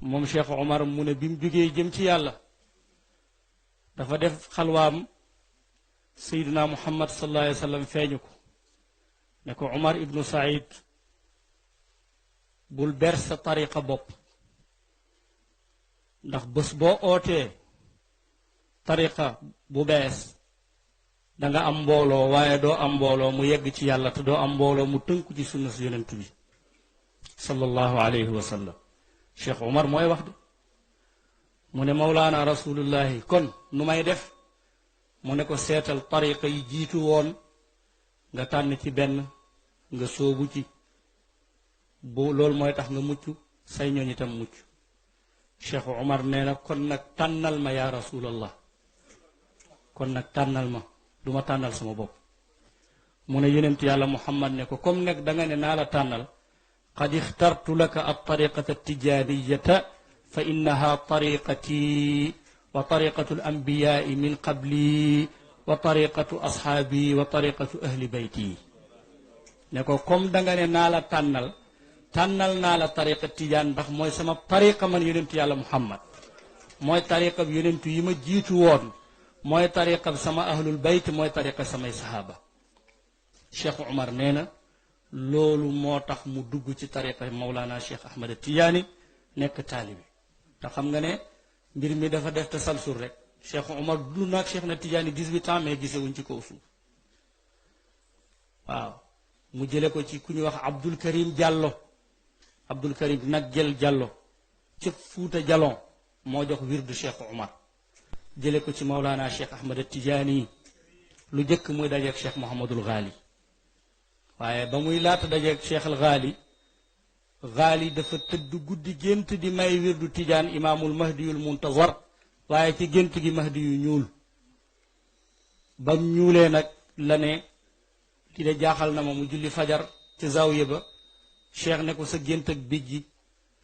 moom Cheikh Omar mu ne bi mu jógee jëm ci yàlla dafa def xalwaam Seydina Muhammad sallallahu alayhi wa sallam feeñu ko ne ko Omar ibnu Saïd bul ber sa tariqa bopp ndax bés boo ootee tariqa bu bees danga am mbooloo waaye doo am mbooloo mu yegg ci yàlla te doo am mbooloo mu tënku ci sunna si yonent bi sallallahu alayhi wa sallam Cheikh Omar mooy wax de mu ne Mawlaana rasulullahi kon nu may def mu ne ko seetal tariqa yi jiitu woon nga tànn ci benn nga sóobu ci bu loolu mooy tax nga mucc say ñooñ itam mucc Cheikh Omar nee na kon nag tànnal ma yaa rasulallah kon nag tànnal ma du ma tànnal sama bopp mu ne yonent yàlla Muhammad ne ko comme nekk da nga ne naa la tànnal qad ixtartu laka altariqata altijaaniyata fa innaha tariqati wa tariqatu alambiyaai min qabli wa tariqatu ashaabi wa tariqatu ahli bayti ne ko comme da nga ne naa la tànnal naa la tariqa tijaan ndax mooy sama tariqa man yonentu yàlla Muhammad mooy tariqa bi yonentu yi ma jiitu woon mooy tariqa bi sama ahlul bayt mooy tariqa samay sahaaba Cheikh Omar nee na loolu moo tax mu dugg ci tariqa Mawlana Cheikh Ahmad Tijaani nekk taalibi te xam nga ne mbir mi dafa def tasalsul rek Cheikh Omar dund naag Cheikh na Tijaani 18 ans mais gisewuñ ci kaw suuf waaw mu jële ko ci ku ñu wax Abdul Karim Diallo Abdul Karim nag jël Diallo ci Fuuta Jalon moo jox wirdu Cheikh Omar jële ko ci Mawlana Cheikh Ahmad Tijaani lu jëkk muy dajeeg Cheikh Mouhamadul Ghali waaye ba muy laata dajeeg Cheikh al Ghali dafa tëdd guddi gént di may wirdu Tijaan imaamul Mahdiyul Muntazar waaye ci gént gi Mahdi yu ñuul bam ñuulee nag la ne ki de jaaxal na ma mu julli fajar ci zawiya ba Cheikh ne ko sa gént ak bij ji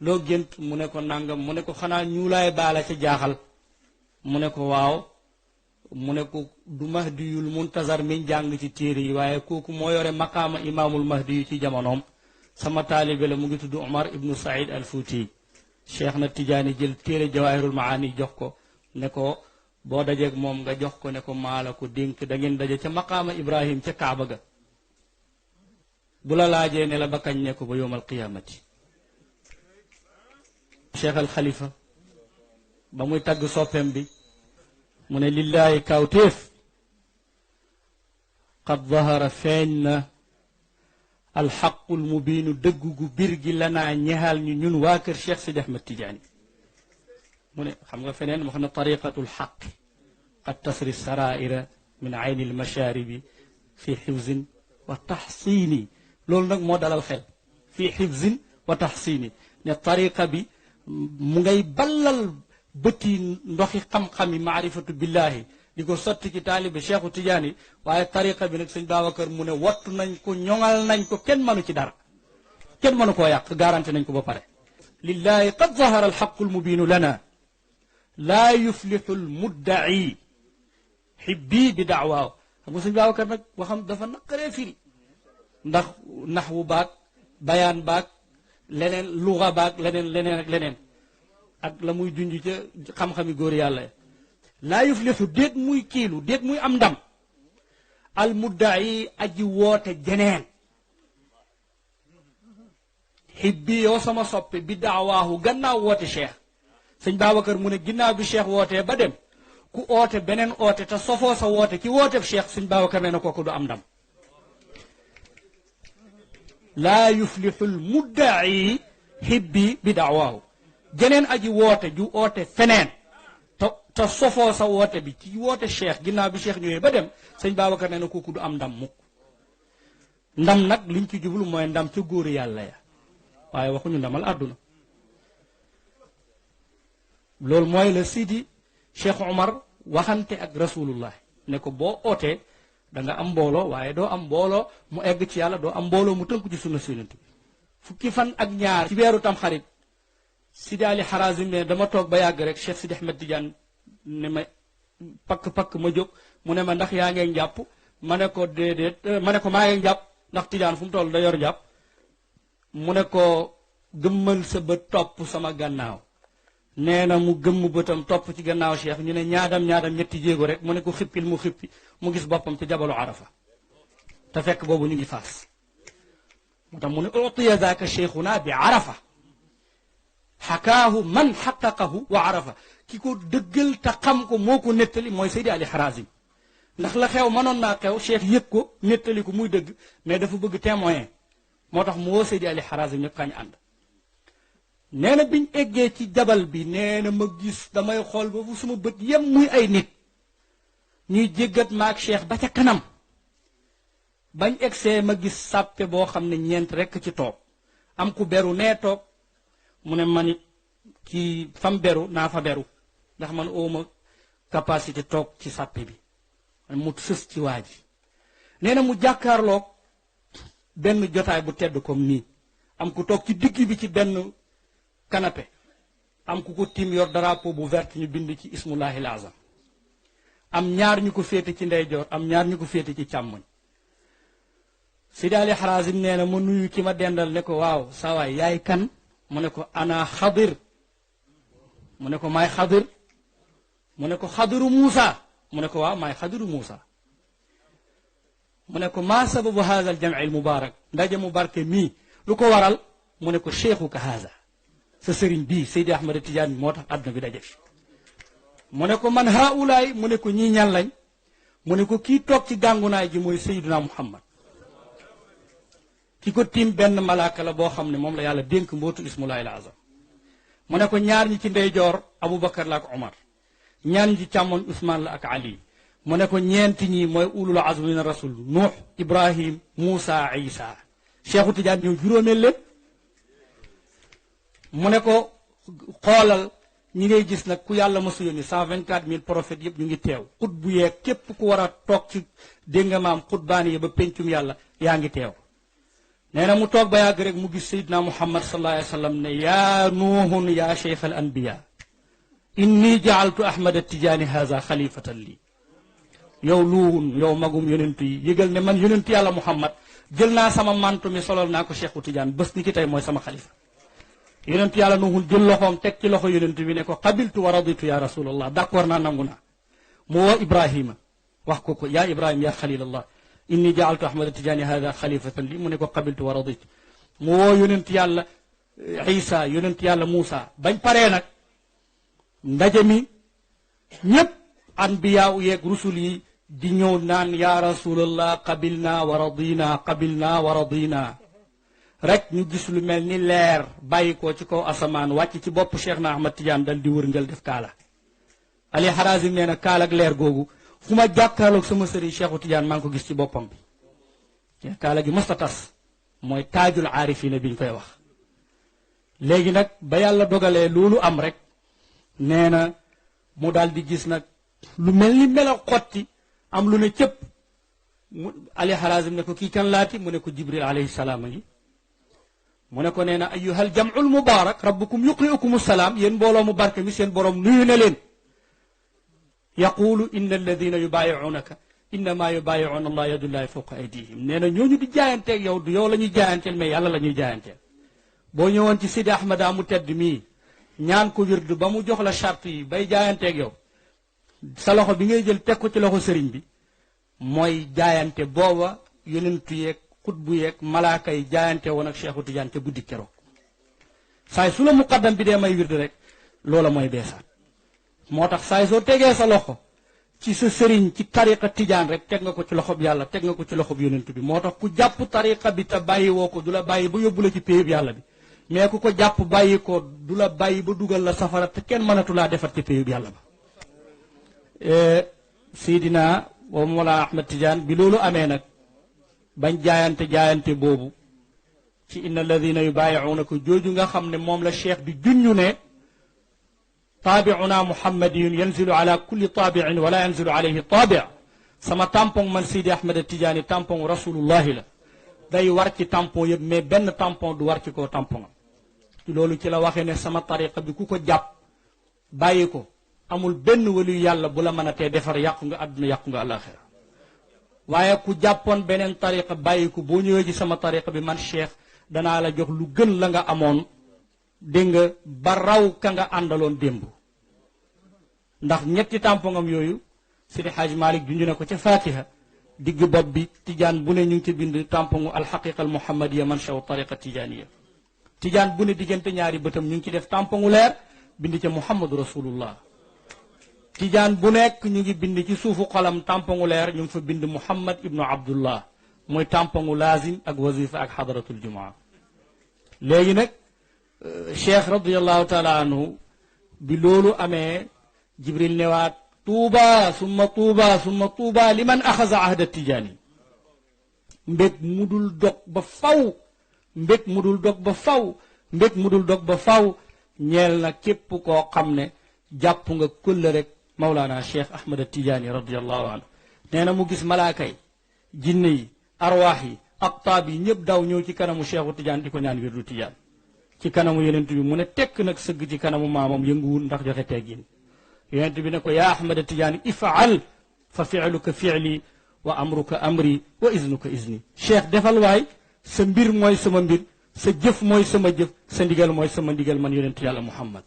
loo gént mu ne ko nangam mu ne ko xanaa ñuulaay baala ca jaaxal mu ne ko waaw mu ne ko du Mahdiyul Muntazar miñ jàng ci téere yi waaye kooku moo yore maqaama imaamul Mahdi yu ci jamonoom sama taalibe la mu ngi tudd Omar ibnu Saïd al Fuuti Cheikh na Tijaani jël téere Jawaahirul Maani jox ko ne ko boo dajeeg moom nga jox ko ne ko maa la ko dénk da ngeen daje ca maqaama Ibrahim ca Kaaba ga bu la laajee ne la ba kañ ne ko ba yowmal qiyaamati Cheikh al Khalifa ba muy tagg soppeem bi mu ne lillaahi kawtéef qad zahara feeñ na alxaqul mubiinu dëgg gu bir gi lanaa ñexaal ñu ñun waa kër Cheikh Sidi Ahmed Tidiane mu ne xam nga feneen wax na tariqatul xaq qad tasri saraira min ayni almashaaribi fi xifzin wa taxsiini loolu nag moo dalal xel fi xifzin wa taxsiini ne tariqa bi mu ngay ballal bëti ndoxi xam-xami maarifatu billahi di ko sotti ci taalibe Cheikhu Tidiane waaye tariqa bi nag sëñ Babacar mu ne wattu nañ ko ñoŋal nañ ko kenn mënu ci dara kenn mënu koo yàq garanti nañ ko ba pare lillahi qad zahara alxaqu almubiinu lana laa yuflixu almuddaci xibbii bi daawaaw xam nga sëñ Babacar nag waxam dafa naqaree firi ndax naxwu baag bayaan baag leneen luga baag leneen ak leneen ak la muy junj ca xam-xami góor yàlla laa yuflixu déet muy kiilu déet muy am ndam al muddayi aji woote jeneen xibbi yow sama soppe bi daawaahu gannaaw woote cheikh sëñ Babacar mu ne ginnaaw bi cheikh wootee ba dem ku oote beneen oote te sofoo sa woote ci wooteeb cheikh sëñ Babacar nee na kooku du am ndam laa yuflixu l muddayi xibbi bi daawaahu jeneen aji woote ju oote feneen te sofoo sa woote bi ci woote cheikh ginnaaw bi cheikh ñëwee ba dem sëñ Babacar nee na kooku du am ndam mukk ndam nag liñ ci jublu mooy ndam ca góor yàlla ya waaye waxuñu ndamal àdduna loolu mooy la Sidi Cheikh Omar waxante ak rasulullah ne ko boo ootee da nga am mbooloo waaye doo am mbooloo mu egg ci yàlla doo am mbooloo mu tënku ci sunna Yonent bi fukki fan ak ñaar ci weeru tam xarit Sidi Ali Harazim ne dama toog ba yàgg rek Cheikh Sidi Ahmed Tidiane ne ma pakk ma jóg mu ne ma ndax yaa ngeen jàpp ma ne ko déedéet ma ne ko maa ngeen jàpp ndax Tidiane fu mu toll da yor jàpp mu ne ko gëmmal sa bët topp sama gannaaw nee na mu gëmm bëtam topp ci gannaaw cheikh ñu ne ñaadam ñetti jéego rek mu ne ko xippil mu xippi mu gis boppam ci jabalu arafa te fekk boobu ñu ngi faas moo tax mu ne utiya zaaka cheikhuna bi arafa xakaahu man xaqaqahu wa arafa ki ko dëggal te xam ko moo ko nettali mooy Seydi Ali Harazim ndax la xew mënoon naa xew cheikh yëg ko nettali ko muy dëgg mais dafa bëgg témoin moo tax mu woo Seydi Ali Harazim ñëpp kañ ànd nee na biñ eggee ci jabal bi nee na ma gis damay xool ba fu suma bët yem muy ay nit ñuy jéggat maak cheikh ba ca kanam bañ egsee ma gis sàppe boo xam ne ñeent rekk ci toog am ku beru nee toog mu ne man it kii fam beru naa fa beru ndax man ooma capacité toog ci sàppe bi mu sës ci waa ji nee na mu jàkkaarloog benn jotaay bu tedd comme nii am ku toog ci digg bi ci benn canapé am ku ko tiim yor drapeau bu vert ñu bind ci ismullahil azam am ñaar ñu ko féete ci ndeyjoor am ñaar ñu ko féete ci càmmoñ Seydi Ali Harazim nee na ma nuyu ki ma dendal ne ko waaw sawaay yaay kan mu ne ko ana xadir mu ne ko maay xadir mu ne ko xadiru Muusa mu ne ko waaw maay xadiru Muusa mu ne ko maa sababu haza al jamci al mubarak ndaje mu barke mii lu ko waral mu ne ko cheikhuka haza sa sëriñ bii Seydi Ahmad Tidiane moo tax àdduna bi daje fi mu ne ko man haulaay mu ne ko ñii ñan lañ mu ne ko kii toog ci gàngunaay ji mooy Seydina Muhammad ki ko tiim benn malaaka la boo xam ne moom la yàlla dénk mbootu ismullahil azam mu ne ko ñaar ñi ci ndeyjoor Aboubacar la ak Omar ñaar ñi ci càmmoñ Ousmane la ak Ali mu ne ko ñeenti ñi mooy ulul azmi min rasul Nuux Ibrahim Moussa Isa Cheikhu Tidiane ñëw juróomeel leen mu ne ko xoolal ñi ngay gis nag ku yàlla masu yónni 124 000 prophètes yëpp ñu ngi teew xut bu yeeg képp ku war a toog ci dégg nga maam xutbaani yi ba pencum yàlla yaa ngi teew nee na mu toog ba yàgg rek mu gis Seydina Muhammad sallallahu alayhi wa sallam ne yaa nuuhun yaa cheikh al anbiya inni jaaltu Ahmad Tijaani haza xalifatan lii yow luuhun yow magum yonentu yi yëgal ne man yonentu yàlla Muhammad jël naa sama mantu mi solol naa ko Cheikhu Tidiane bés ni ki tey mooy sama xalifa yonentu yàlla nuuhun jël loxoom teg ci loxo yonentu bi ne ko qabiltu wa raditu ya rasulallah d'accord naa nangu naa mu woo Ibrahima wax ko yaa Ibrahima yaa xalilallah inni jaaltu Ahmad Tijaani hada xalifatan li mu ne ko qabiltu wa raditu mu woo yonent yàlla Isa yonent yàlla Moussa bañ paree nag ndaje mi ñépp anbiyaa yeeg rusul yi di ñëw naan ya rasulallah qabilna wa radina rek ñu gis lu mel ni leer bàyyi ko ci kaw asamaan wàcc ci bopp Cheikh na Ahmad Tidiane dal di wërngal def kaala Ali Harazim nee na kaala ak leer googu fu ma jàkkaarloog sama sëriñ Cheikhu Tidiane maa ngi ko gis ci boppam bi kaala gi masta tas mooy taajul aarifina bi ñu koy wax léegi nag ba yàlla dogalee loolu am rek nee na mu daal di gis nag lu mel ni melaw xotti am lu ne cëpp Ali Harazim ne ko kii kan laati mu ne ko Jibril alayhi salaam a ngi mu ne ko nee na ayyuhal jam'ul mubarak rabbukum yuqri'ukum salaam yéen mbooloo mu barke mi seen borom nuyu na leen yaqulu inna alladina yubaayi'unaka innama yubaayi'una allah yadullahi fawqa aydihim nee na ñooñu di jaayanteeg yow du yow la ñuy jaayanteel mais yàlla la ñuy jaayanteel boo ñëwoon ci Sidi Ahmada mu tedd mii ñaan ko wirdu ba mu jox la charte yi bay jaayanteeg yow sa loxo bi ngay jël teg ko ci loxo sëriñ bi mooy jaayante booba yonentu yeeg xutbu yeeg malaaka yi jaayante woon ak Cheikhu Tidiane te guddi keroog saay su la muqaddam bi dee may wirdu rek loola mooy beesaat moo tax saay soo tegee sa loxo ci sa sëriñ ci tariqa Tidiane rek teg nga ko ci loxob yàlla teg nga ko ci loxob yonentu bi moo tax ku jàpp tariqa bi te bàyyi woo ko du la bàyyi ba yóbbu la ci péyub yàlla bi mais ku ko jàpp bàyyi ko du la bàyyi ba dugal la safara te kenn mënatu laa defar ci péyub yàlla ba Seydina wa Mawlana Ahmad Tidiane bi loolu amee nag bañ jaayante boobu ci inna alladina yubaayi'unaka jooju nga xam ne moom la cheikh bi junñu ne taabi'una muhammadiyun yanzilu ala kulli taabi'in wala yanzilu alayhi taabi' sama tampon man Seydi Ahmad Tidiane tampon rasulullahi la day war ci tampon yëpp mais benn tampon du war ci kaw tampon loolu ci la waxee ne sama tariqa bi ku ko jàpp bàyyi ko amul benn waliyu yàlla bu la mën a tee defar yàqu nga àdduna yàqu nga àllaaxira waaye ku jàppoon beneen tariqa bàyyi ko boo ñëwee ci sama tariqa bi man cheikh danaa la jox lu gën la nga amoon dégg nga ba raw ka nga àndaloon démb ndax ñetti tampongam yooyu Sidi Hadj Malick junj na ko ca Fatiha digg bopp bi tijaan bu ne ñu ngi ci bind tampongu alxaqiqa al muhammadiya manshaw tariqa tijaniya tijaan bu ne diggante ñaari bëtam ñu ngi ci def tampongu leer bind ca muhammadu rasulullah tijaan bu nekk ñu ngi bind ci suufu xolam tampongu leer ñu ngi fa bind muhammad ibnu abdullah mooy tampongu laazim ak wazifa ak xadaratul jumaa léegi nag cheikh radiallahu taala anhu bi loolu amee jibril newaat tuuba summa tuuba summa tuuba liman axasa ahda tijaani mbég mudul dog ba faw mbég mudul dog ba faw mbég mudul dog ba faw ñeel na képp koo xam ne jàpp nga këll rek Mawlana Cheikh Ahmad Tijaani radiallahu anhu nee na mu gis malaaka yi jinne yi arwaax yi aqtaab yi ñëpp daw ñëw ci kanamu Cheikhu Tijaan di ko ñaan wirdu Tijaan ci kanamu yonent bi mu ne tekk nag sëgg ci kanamu maamam yënguwul ndax joxe teggin yonent bi ne ko yaa Ahmad Tijaani ifaal fa filuka fiili wa amruka amri wa iznuka izni cheikh defal waay sa mbir mooy sama mbir sa jëf mooy sama jëf sa ndigal mooy sama ndigal man yonent yàlla Muhammad